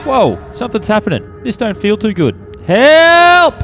Whoa, something's happening. This don't feel too good. Help!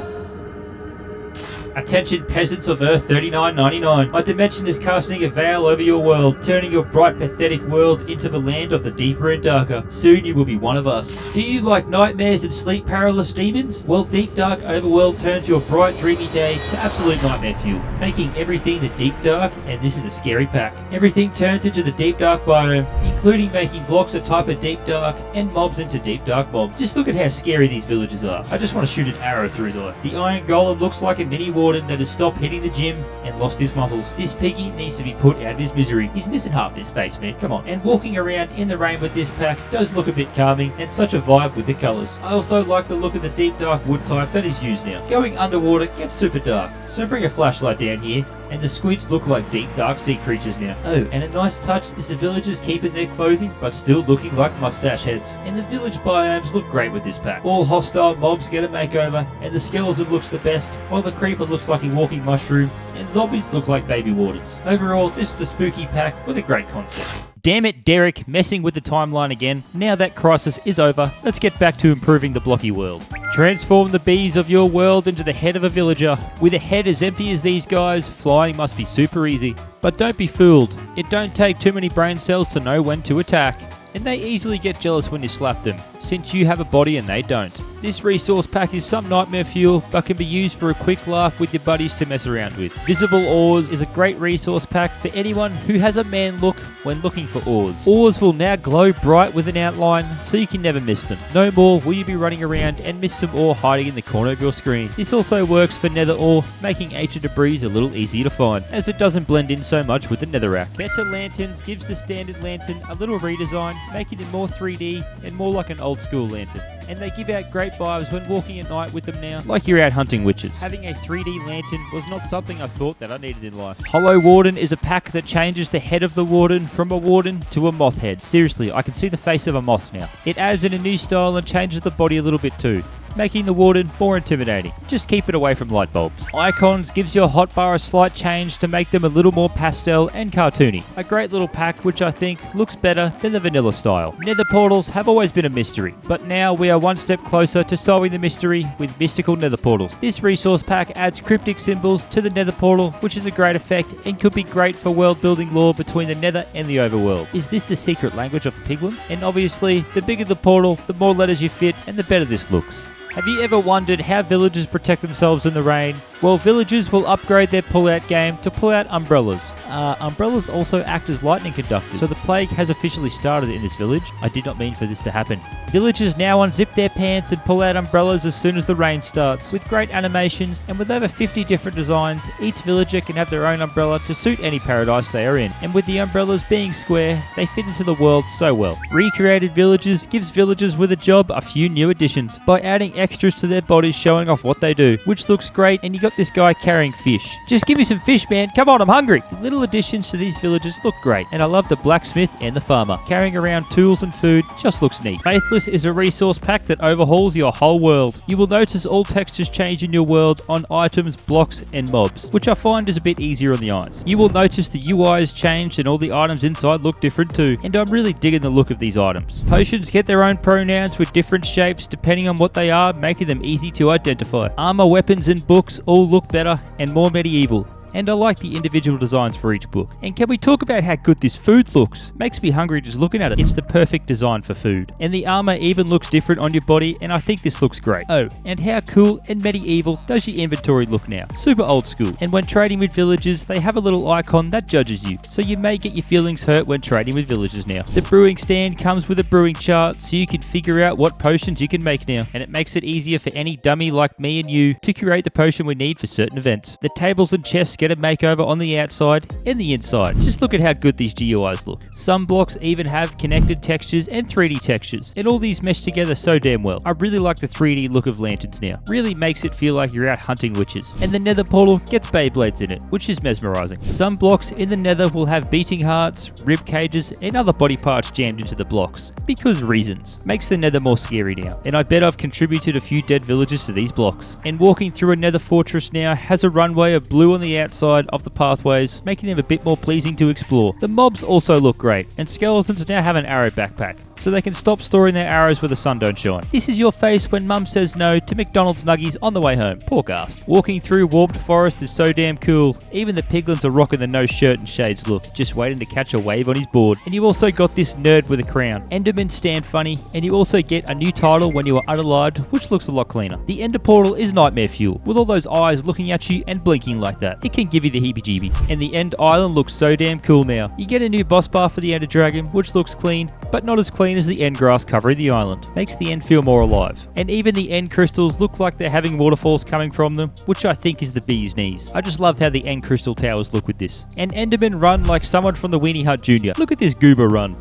Attention peasants of Earth 3999. My dimension is casting a veil over your world, turning your bright, pathetic world into the land of the deeper and darker. Soon you will be one of us. Do you like nightmares and sleep paralysis demons? Well, Deep Dark Overworld turns your bright, dreamy day to absolute nightmare fuel, making everything the deep dark, and this is a scary pack. Everything turns into the deep dark biome, including making blocks a type of deep dark and mobs into deep dark mobs. Just look at how scary these villagers are. I just want to shoot an arrow through his eye. The Iron Golem looks like a mini Warden that has stopped hitting the gym and lost his muscles. This piggy needs to be put out of his misery. He's missing half his face, man. Come on. And walking around in the rain with this pack does look a bit calming and such a vibe with the colours. I also like the look of the deep dark wood type that is used now. Going underwater gets super dark, so bring a flashlight down here, and the squids look like deep dark sea creatures now. Oh, and a nice touch is the villagers keeping their clothing but still looking like mustache heads. And the village biomes look great with this pack. All hostile mobs get a makeover, and the skeleton looks the best, while the creeper looks like a walking mushroom, and zombies look like baby wardens. Overall, this is a spooky pack with a great concept. Damn it, Derek, messing with the timeline again. Now that crisis is over, let's get back to improving the blocky world. Transform the bees of your world into the head of a villager. With a head as empty as these guys, flying must be super easy. But don't be fooled. It don't take too many brain cells to know when to attack. And they easily get jealous when you slap them, since you have a body and they don't. This resource pack is some nightmare fuel, but can be used for a quick laugh with your buddies to mess around with. Visible ores is a great resource pack for anyone who has a man look when looking for ores. Ores will now glow bright with an outline, so you can never miss them. No more will you be running around and miss some ore hiding in the corner of your screen. This also works for nether ore, making ancient debris a little easier to find, as it doesn't blend in so much with the netherrack. Better lanterns gives the standard lantern a little redesign, making it more 3D and more like an old school lantern. And they give out great vibes when walking at night with them now, like you're out hunting witches. Having a 3D lantern was not something I thought that I needed in life. Hollow Warden is a pack that changes the head of the Warden from a Warden to a moth head. Seriously, I can see the face of a moth now. It adds in a new style and changes the body a little bit too, making the Warden more intimidating. Just keep it away from light bulbs. Icons gives your hotbar a slight change to make them a little more pastel and cartoony. A great little pack which I think looks better than the vanilla style. Nether portals have always been a mystery, but now we are one step closer to solving the mystery with mystical nether portals. This resource pack adds cryptic symbols to the nether portal, which is a great effect and could be great for world building lore between the nether and the overworld. Is this the secret language of the piglin? And obviously, the bigger the portal, the more letters you fit and the better this looks. Have you ever wondered how villagers protect themselves in the rain? Well, villagers will upgrade their pull-out game to pull out umbrellas. Umbrellas also act as lightning conductors, so the plague has officially started in this village. I did not mean for this to happen. Villagers now unzip their pants and pull out umbrellas as soon as the rain starts. With great animations and with over 50 different designs, each villager can have their own umbrella to suit any paradise they are in. And with the umbrellas being square, they fit into the world so well. Recreated Villages gives villagers with a job a few new additions by adding extras to their bodies showing off what they do, which looks great, and you got this guy carrying fish. Just give me some fish, man. Come on, I'm hungry. The little additions to these villages look great, and I love the blacksmith and the farmer. Carrying around tools and food just looks neat. Faithless is a resource pack that overhauls your whole world. You will notice all textures change in your world on items, blocks, and mobs, which I find is a bit easier on the eyes. You will notice the UI has changed and all the items inside look different too, and I'm really digging the look of these items. Potions get their own pronouns with different shapes depending on what they are, making them easy to identify. Armour, weapons, and books all look better and more medieval. And I like the individual designs for each book. And can we talk about how good this food looks? Makes me hungry just looking at it. It's the perfect design for food. And the armor even looks different on your body, and I think this looks great. Oh, and how cool and medieval does your inventory look now? Super old school. And when trading with villagers, they have a little icon that judges you, so you may get your feelings hurt when trading with villagers now. The brewing stand comes with a brewing chart, so you can figure out what potions you can make now, and it makes it easier for any dummy like me and you to create the potion we need for certain events. The tables and chests get a makeover on the outside and the inside. Just look at how good these GUIs look. Some blocks even have connected textures and 3D textures, and all these mesh together so damn well. I really like the 3D look of lanterns now. Really makes it feel like you're out hunting witches. And the nether portal gets Beyblades in it, which is mesmerizing. Some blocks in the nether will have beating hearts, rib cages, and other body parts jammed into the blocks. Because reasons. Makes the nether more scary now. And I bet I've contributed a few dead villagers to these blocks. And walking through a nether fortress now has a runway of blue on the outside of the pathways, making them a bit more pleasing to explore. The mobs also look great, and skeletons now have an arrow backpack. so they can stop storing their arrows where the sun don't shine. This is your face when mum says no to McDonald's nuggies on the way home. Forecast. Walking through warped forest is so damn cool. Even the piglins are rocking the no shirt and shades look, just waiting to catch a wave on his board. And you also got this nerd with a crown. Endermen stand funny, and you also get a new title when you are unalived, which looks a lot cleaner. The Ender Portal is nightmare fuel, with all those eyes looking at you and blinking like that. It can give you the heebie-jeebies. And the End Island looks so damn cool now. You get a new boss bar for the Ender Dragon, which looks clean, but not as clean as the End grass covering the island. Makes the End feel more alive. And even the End crystals look like they're having waterfalls coming from them, which I think is the bee's knees. I just love how the End crystal towers look with this. And Endermen run like someone from the Weenie Hut Jr. Look at this goober run.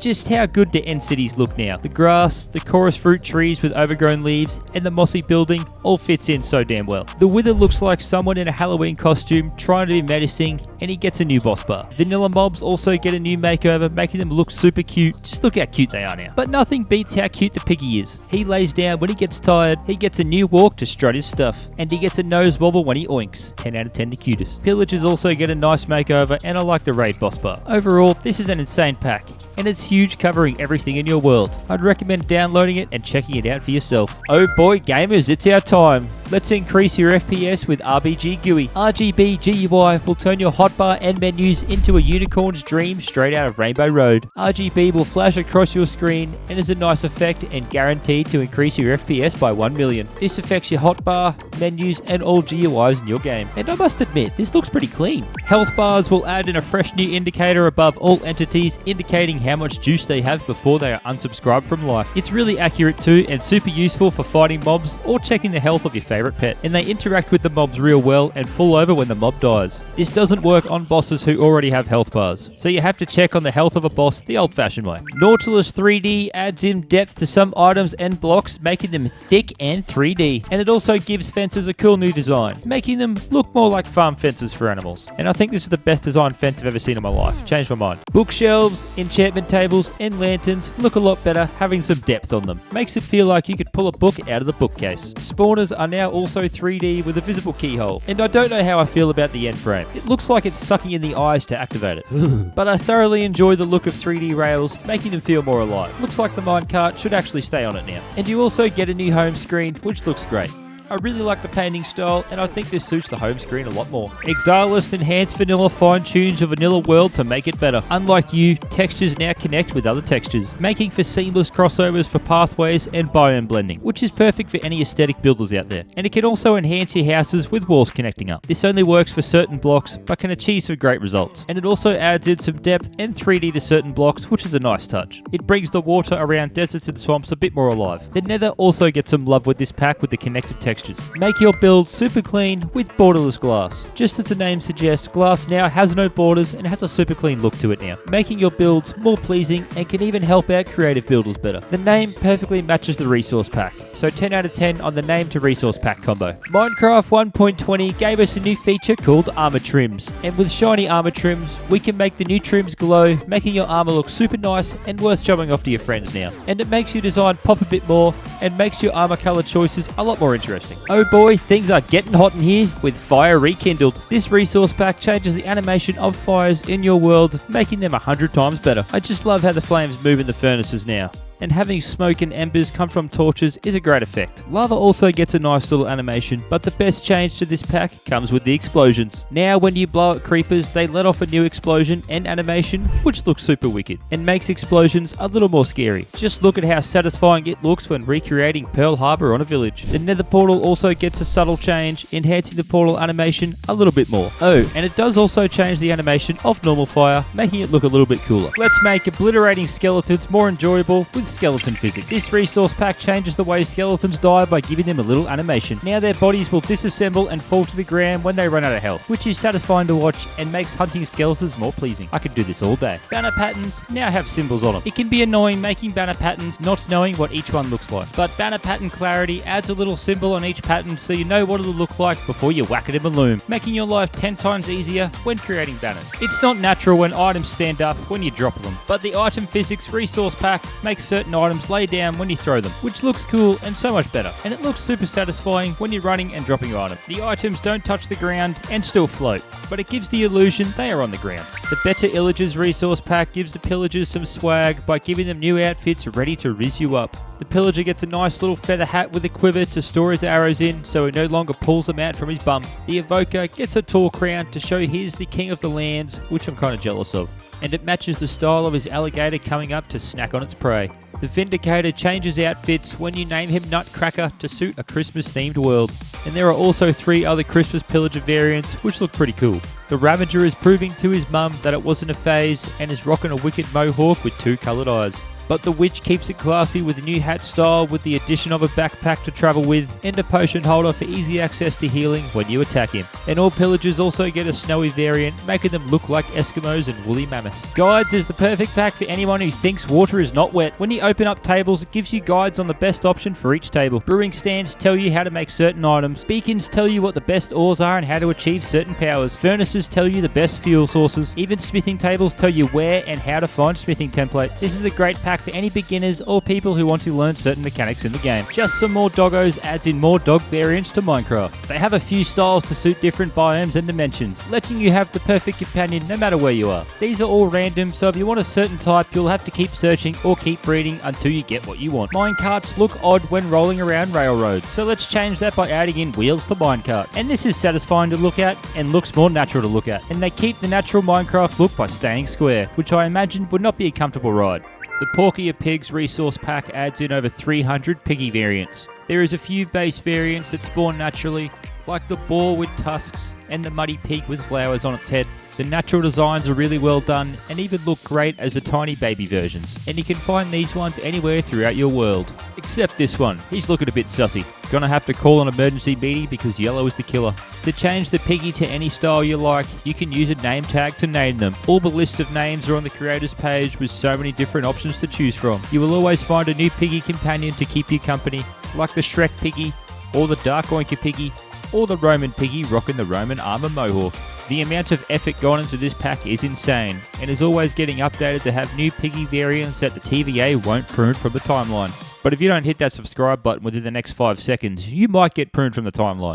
Just how good do end cities look now? The grass, the chorus fruit trees with overgrown leaves, and the mossy building all fits in so damn well. The Wither looks like someone in a Halloween costume trying to be menacing, and he gets a new boss bar. Vanilla mobs also get a new makeover, making them look super cute. Just look how cute they are now. But nothing beats how cute the piggy is. He lays down when he gets tired, he gets a new walk to strut his stuff, and he gets a nose wobble when he oinks. 10 out of 10 the cutest. Pillagers also get a nice makeover, and I like the raid boss bar. Overall, this is an insane pack, and it's huge, covering everything in your world. I'd recommend downloading it and checking it out for yourself. Oh boy, gamers, it's our time. Let's increase your FPS with RBG GUI. RGB GUI will turn your hotbar and menus into a unicorn's dream straight out of Rainbow Road. RGB will flash across your screen and is a nice effect and guaranteed to increase your FPS by 1 million. This affects your hotbar, menus, and all GUIs in your game. And I must admit, this looks pretty clean. Health bars will add in a fresh new indicator above all entities, indicating how much juice they have before they are unsubscribed from life. It's really accurate too, and super useful for fighting mobs or checking the health of your favorite pet, and they interact with the mobs real well and fall over when the mob dies. This doesn't work on bosses who already have health bars, so you have to check on the health of a boss the old-fashioned way. Nautilis 3D adds in depth to some items and blocks, making them thick and 3D, and it also gives fences a cool new design, making them look more like farm fences for animals. And I think this is the best designed fence I've ever seen in my life. Changed my mind. Bookshelves, enchantment tables, and lanterns look a lot better, having some depth on them. Makes it feel like you could pull a book out of the bookcase. Spawners are now also 3D with a visible keyhole, and I don't know how I feel about the end frame. It looks like it's sucking in the eyes to activate it. But I thoroughly enjoy the look of 3D rails, making them feel more alive. Looks like the minecart should actually stay on it now. And you also get a new home screen, which looks great. I really like the painting style, and I think this suits the home screen a lot more. Xalis enhanced vanilla fine-tunes a vanilla world to make it better. Unlike you, textures now connect with other textures, making for seamless crossovers for pathways and biome blending, which is perfect for any aesthetic builders out there. And it can also enhance your houses with walls connecting up. This only works for certain blocks, but can achieve some great results. And it also adds in some depth and 3D to certain blocks, which is a nice touch. It brings the water around deserts and swamps a bit more alive. The Nether also gets some love with this pack with the connected textures. Make your build super clean with Borderless Glass. Just as the name suggests, glass now has no borders and has a super clean look to it now, making your builds more pleasing and can even help out creative builders better. The name perfectly matches the resource pack, so 10 out of 10 on the name to resource pack combo. Minecraft 1.20 gave us a new feature called Armour Trims, and with shiny armor trims, we can make the new trims glow, making your armor look super nice and worth showing off to your friends now. And it makes your design pop a bit more and makes your armor color choices a lot more interesting. Oh boy, things are getting hot in here with Fire Rekindled. This resource pack changes the animation of fires in your world, making them 100 times better. I just love how the flames move in the furnaces now, and having smoke and embers come from torches is a great effect. Lava also gets a nice little animation, but the best change to this pack comes with the explosions. Now when you blow up creepers, they let off a new explosion and animation, which looks super wicked, and makes explosions a little more scary. Just look at how satisfying it looks when recreating Pearl Harbor on a village. The Nether portal also gets a subtle change, enhancing the portal animation a little bit more. Oh, and it does also change the animation of normal fire, making it look a little bit cooler. Let's make obliterating skeletons more enjoyable with skeleton physics. This resource pack changes the way skeletons die by giving them a little animation. Now their bodies will disassemble and fall to the ground when they run out of health, which is satisfying to watch and makes hunting skeletons more pleasing. I could do this all day. Banner patterns now have symbols on them. It can be annoying making banner patterns not knowing what each one looks like, but banner pattern clarity adds a little symbol on each pattern so you know what it'll look like before you whack it in a loom, making your life 10 times easier when creating banners. It's not natural when items stand up when you drop them, but the item physics resource pack makes certain certain items lay down when you throw them, which looks cool and so much better. And it looks super satisfying when you're running and dropping your item. The items don't touch the ground and still float, but it gives the illusion they are on the ground. The Better Illagers resource pack gives the pillagers some swag by giving them new outfits ready to riz you up. The pillager gets a nice little feather hat with a quiver to store his arrows in so he no longer pulls them out from his bum. The evoker gets a tall crown to show he's the king of the lands, which I'm kind of jealous of. And it matches the style of his alligator coming up to snack on its prey. The Vindicator changes outfits when you name him Nutcracker to suit a Christmas-themed world. And there are also 3 other Christmas pillager variants which look pretty cool. The Ravager is proving to his mum that it wasn't a phase and is rocking a wicked mohawk with 2 coloured eyes. But the Witch keeps it classy with a new hat style with the addition of a backpack to travel with and a potion holder for easy access to healing when you attack him. And all pillagers also get a snowy variant, making them look like Eskimos and woolly mammoths. Guides is the perfect pack for anyone who thinks water is not wet. When you open up tables, it gives you guides on the best option for each table. Brewing stands tell you how to make certain items. Beacons tell you what the best ores are and how to achieve certain powers. Furnaces tell you the best fuel sources. Even smithing tables tell you where and how to find smithing templates. This is a great pack for any beginners or people who want to learn certain mechanics in the game. Just some more doggos adds in more dog variants to Minecraft. They have a few styles to suit different biomes and dimensions, letting you have the perfect companion no matter where you are. These are all random, so if you want a certain type, you'll have to keep searching or keep breeding until you get what you want. Minecarts look odd when rolling around railroads, so let's change that by adding in wheels to minecarts. And this is satisfying to look at and looks more natural to look at. And they keep the natural Minecraft look by staying square, which I imagine would not be a comfortable ride. The Porkier Pigs resource pack adds in over 300 piggy variants. There is a few base variants that spawn naturally, like the boar with tusks and the muddy pig with flowers on its head. The natural designs are really well done and even look great as the tiny baby versions. And you can find these ones anywhere throughout your world. Except this one, he's looking a bit sussy. Gonna have to call an emergency meeting because yellow is the killer. To change the piggy to any style you like, you can use a name tag to name them. All the list of names are on the creators page with so many different options to choose from. You will always find a new piggy companion to keep you company, like the Shrek piggy, or the Dark Oinker piggy, or the Roman piggy rocking the Roman armor mohawk. The amount of effort gone into this pack is insane, and is always getting updated to have new piggy variants that the TVA won't prune from the timeline. But if you don't hit that subscribe button within the next 5 seconds, you might get pruned from the timeline.